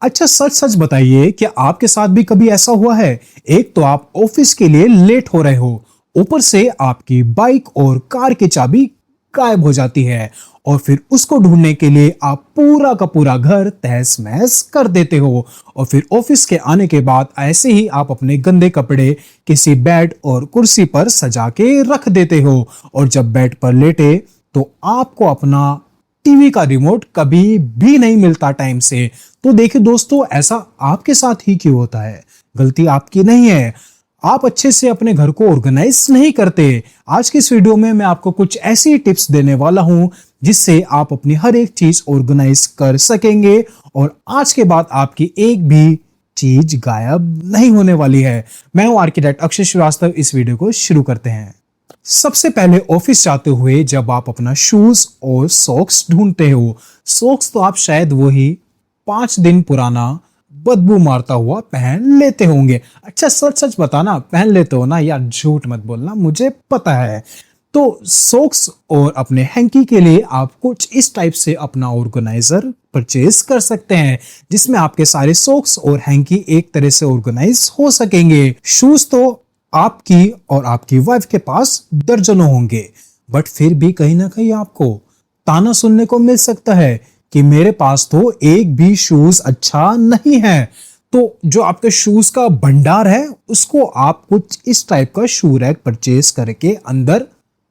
अच्छा सच सच बताइए कि आपके साथ भी कभी ऐसा हुआ है। एक तो आप ऑफिस के लिए लेट हो रहे हो, ऊपर से आपकी बाइक और कार की चाबी गायब हो जाती है और फिर उसको ढूंढने के लिए आप पूरा का पूरा घर तहस महस कर देते हो। और फिर ऑफिस के आने के बाद ऐसे ही आप अपने गंदे कपड़े किसी बेड और कुर्सी पर सजा के रख देते हो और जब बेड पर लेटे तो आपको अपना टीवी का रिमोट कभी भी नहीं मिलता टाइम से। तो देखिए दोस्तों, ऐसा आपके साथ ही क्यों होता है? गलती आपकी नहीं है, आप अच्छे से अपने घर को ऑर्गेनाइज नहीं करते। आज की इस वीडियो में मैं आपको कुछ ऐसी टिप्स देने वाला हूं जिससे आप अपनी हर एक चीज ऑर्गेनाइज कर सकेंगे और आज के बाद आपकी एक भी चीज गायब नहीं होने वाली है। मैं हूं आर्किटेक्ट अक्षय श्रीवास्तव। इस वीडियो को शुरू करते हैं। सबसे पहले ऑफिस जाते हुए जब आप अपना शूज और सॉक्स ढूंढते हो, सॉक्स तो आप शायद वही 5 दिन पुराना बदबू मारता हुआ पहन लेते होंगे। अच्छा सच सच बताना, पहन लेते हो ना यार, झूठ मत बोलना, मुझे पता है। तो सॉक्स और अपने हैंकी के लिए आप कुछ इस टाइप से अपना ऑर्गेनाइजर परचेज कर सकते हैं जिसमें आपके सारे सॉक्स और हैंकी एक तरह से ऑर्गेनाइज हो सकेंगे। शूज तो आपकी और आपकी वाइफ के पास दर्जनों होंगे, बट फिर भी कहीं ना कहीं आपको ताना सुनने को मिल सकता है कि मेरे पास तो एक भी शूज अच्छा नहीं है। तो जो आपके शूज का भंडार है उसको आप कुछ इस टाइप का शू रैक परचेज करके अंदर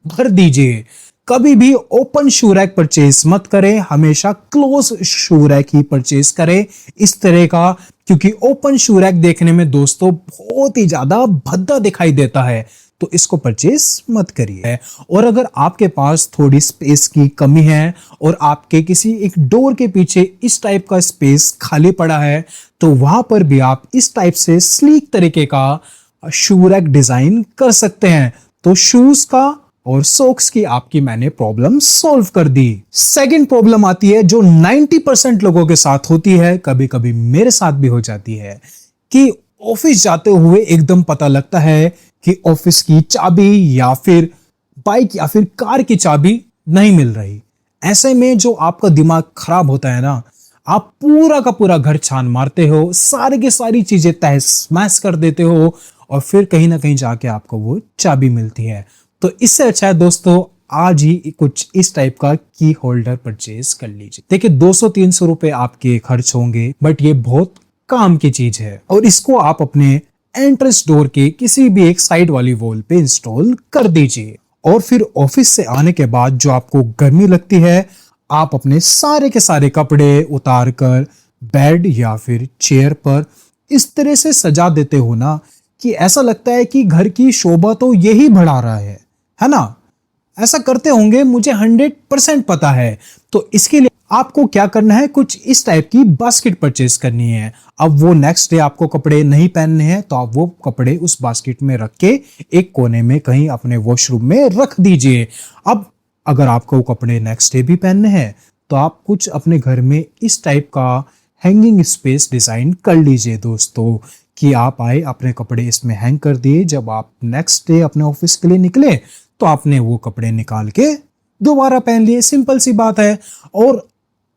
भर दीजिए। कभी भी ओपन शू रैक परचेज मत करें, हमेशा क्लोज शू रैक ही परचेज करें इस तरह का, क्योंकि ओपन शू रैक देखने में दोस्तों बहुत ही ज्यादा भद्दा दिखाई देता है, तो इसको परचेज मत करिए। और अगर आपके पास थोड़ी स्पेस की कमी है और आपके किसी एक डोर के पीछे इस टाइप का स्पेस खाली पड़ा है तो वहां पर भी आप इस टाइप से स्लीक तरीके का शू रैक डिजाइन कर सकते हैं। तो शूज का और सॉक्स की आपकी मैंने प्रॉब्लम सॉल्व कर दी। सेकंड प्रॉब्लम आती है जो 90% लोगों के साथ होती है, कभी कभी मेरे साथ भी हो जाती है, कि ऑफिस जाते हुए एकदम पता लगता है कि ऑफिस की चाबी या फिर बाइक या फिर कार की चाबी नहीं मिल रही। ऐसे में जो आपका दिमाग खराब होता है ना, आप पूरा का पूरा घर छान मारते हो, सारी की सारी चीजें तहस महस कर देते हो और फिर कहीं ना कहीं जाके आपको वो चाबी मिलती है। तो इससे अच्छा है दोस्तों, आज ही कुछ इस टाइप का की होल्डर परचेज कर लीजिए। देखिए 200-300 रुपए आपके खर्च होंगे, बट ये बहुत काम की चीज है और इसको आप अपने एंट्रेंस डोर के किसी भी एक साइड वाली वॉल पे इंस्टॉल कर दीजिए। और फिर ऑफिस से आने के बाद जो आपको गर्मी लगती है, आप अपने सारे के सारे कपड़े उतार कर बेड या फिर चेयर पर इस तरह से सजा देते हो ना कि ऐसा लगता है कि घर की शोभा तो यही बढ़ा रहा है ना? ऐसा करते होंगे, मुझे 100% पता है। तो इसके लिए आपको क्या करना है, कुछ इस टाइप की बास्केट परचेज करनी है। अब वो नेक्स्ट डे आपको कपड़े नहीं पहनने हैं तो आप वो कपड़े उस बास्केट में रख के एक कोने में कहीं अपने वॉशरूम में रख दीजिए। अब अगर आपको कपड़े नेक्स्ट डे भी पहनने हैं तो आप कुछ अपने घर में इस टाइप का हैंगिंग स्पेस डिजाइन कर लीजिए दोस्तों, कि आप आए अपने कपड़े इसमें हैंग कर दिए, जब आप नेक्स्ट डे अपने ऑफिस के लिए निकले तो आपने वो कपड़े निकाल के दोबारा पहन लिए। सिंपल सी बात है। और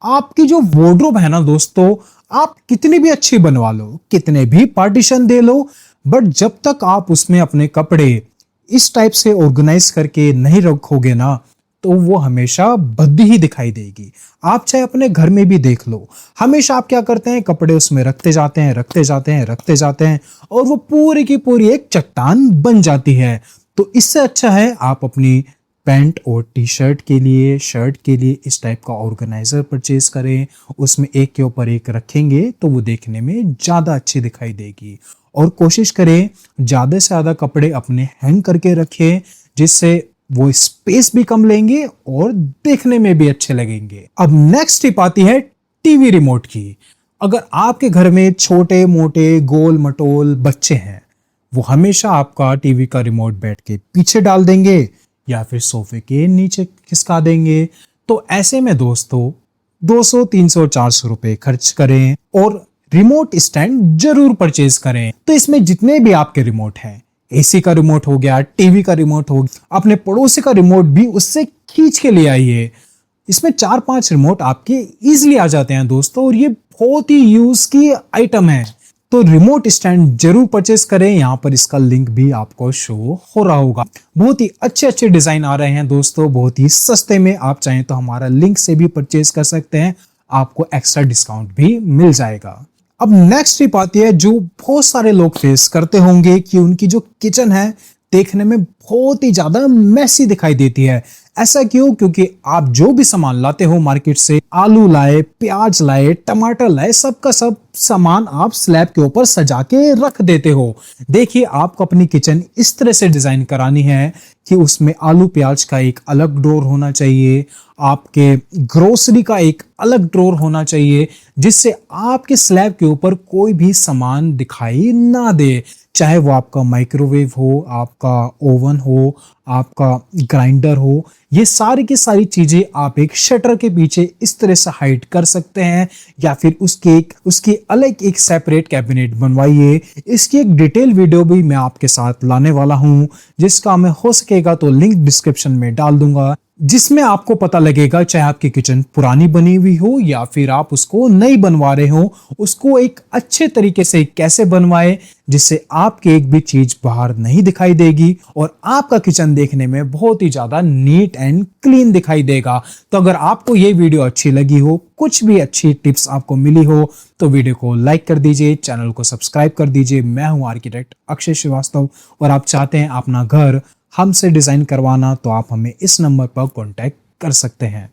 आपकी जो वार्डरोब है ना दोस्तों, आप कितनी भी अच्छी बनवा लो, कितने भी पार्टीशन दे लो, बट जब तक आप उसमें अपने कपड़े इस टाइप से ऑर्गेनाइज करके नहीं रखोगे ना तो वो हमेशा भद्दी ही दिखाई देगी। आप चाहे अपने घर में भी देख लो, हमेशा आप क्या करते हैं, कपड़े उसमें रखते जाते हैं रखते जाते हैं रखते जाते हैं और वो पूरी की पूरी एक चट्टान बन जाती है। तो इससे अच्छा है आप अपनी पैंट और टी शर्ट के लिए, शर्ट के लिए इस टाइप का ऑर्गेनाइजर परचेज करें। उसमें एक के ऊपर एक रखेंगे तो वो देखने में ज्यादा अच्छी दिखाई देगी। और कोशिश करें ज्यादा से ज्यादा कपड़े अपने हैंग करके रखें, जिससे वो स्पेस भी कम लेंगे और देखने में भी अच्छे लगेंगे। अब नेक्स्ट टिप आती है टीवी रिमोट की। अगर आपके घर में छोटे मोटे गोल मटोल बच्चे हैं, वो हमेशा आपका टीवी का रिमोट बेड के पीछे डाल देंगे या फिर सोफे के नीचे खिसका देंगे। तो ऐसे में दोस्तों 200, 300, 400 रुपए खर्च करें और रिमोट स्टैंड जरूर परचेज करें। तो इसमें जितने भी आपके रिमोट हैं, एसी का रिमोट हो गया, टीवी का रिमोट हो गया, अपने पड़ोसी का रिमोट भी उससे खींच के ले आइए। इसमें 4-5 रिमोट आपके इजीली आ जाते हैं दोस्तों, और ये बहुत ही यूज की आइटम है। तो रिमोट स्टैंड जरूर परचेस करें, यहाँ पर इसका लिंक भी आपको शो हो रहा होगा। बहुत ही अच्छे अच्छे डिजाइन आ रहे हैं दोस्तों, बहुत ही सस्ते में। आप चाहें तो हमारा लिंक से भी परचेस कर सकते हैं, आपको एक्स्ट्रा डिस्काउंट भी मिल जाएगा। अब नेक्स्ट टिप आती है जो बहुत सारे लोग फेस करते होंगे कि उनकी जो किचन है देखने में बहुत ही ज्यादा मैसी दिखाई देती है। ऐसा क्यों? क्योंकि आप जो भी सामान लाते हो मार्केट से, आलू लाए, प्याज लाए, टमाटर लाए, सबका सब सामान आप स्लैब के ऊपर सजा के रख देते हो। देखिए, आपको अपनी किचन इस तरह से डिजाइन करानी है कि उसमें आलू प्याज का एक अलग ड्रॉर होना चाहिए, आपके ग्रोसरी का एक अलग ड्रॉर होना चाहिए, जिससे आपके स्लैब के ऊपर कोई भी सामान दिखाई ना दे। चाहे वो आपका माइक्रोवेव हो, आपका ओवन हो, आपका ग्राइंडर हो, ये सारी की सारी चीजें आप एक शटर के पीछे इस तरह से हाइड कर सकते हैं, या फिर उसकी अलग एक सेपरेट कैबिनेट बनवाइए। इसकी एक डिटेल वीडियो भी मैं आपके साथ लाने वाला हूं, जिसका मैं हो सकेगा तो लिंक डिस्क्रिप्शन में डाल दूंगा, जिसमें आपको पता लगेगा, चाहे आपकी किचन पुरानी बनी हुई हो या फिर आप उसको नई बनवा रहे हो, उसको एक अच्छे तरीके से कैसे बनवाए जिससे आपकी एक भी चीज बाहर नहीं दिखाई देगी और आपका किचन देखने में बहुत ही ज्यादा नीट एंड क्लीन दिखाई देगा। तो अगर आपको ये वीडियो अच्छी लगी हो, कुछ भी अच्छी टिप्स आपको मिली हो, तो वीडियो को लाइक कर दीजिए, चैनल को सब्सक्राइब कर दीजिए। मैं हूं आर्किटेक्ट अक्षय श्रीवास्तव, और आप चाहते हैं अपना घर हमसे डिजाइन करवाना तो आप हमें इस नंबर पर कांटेक्ट कर सकते हैं।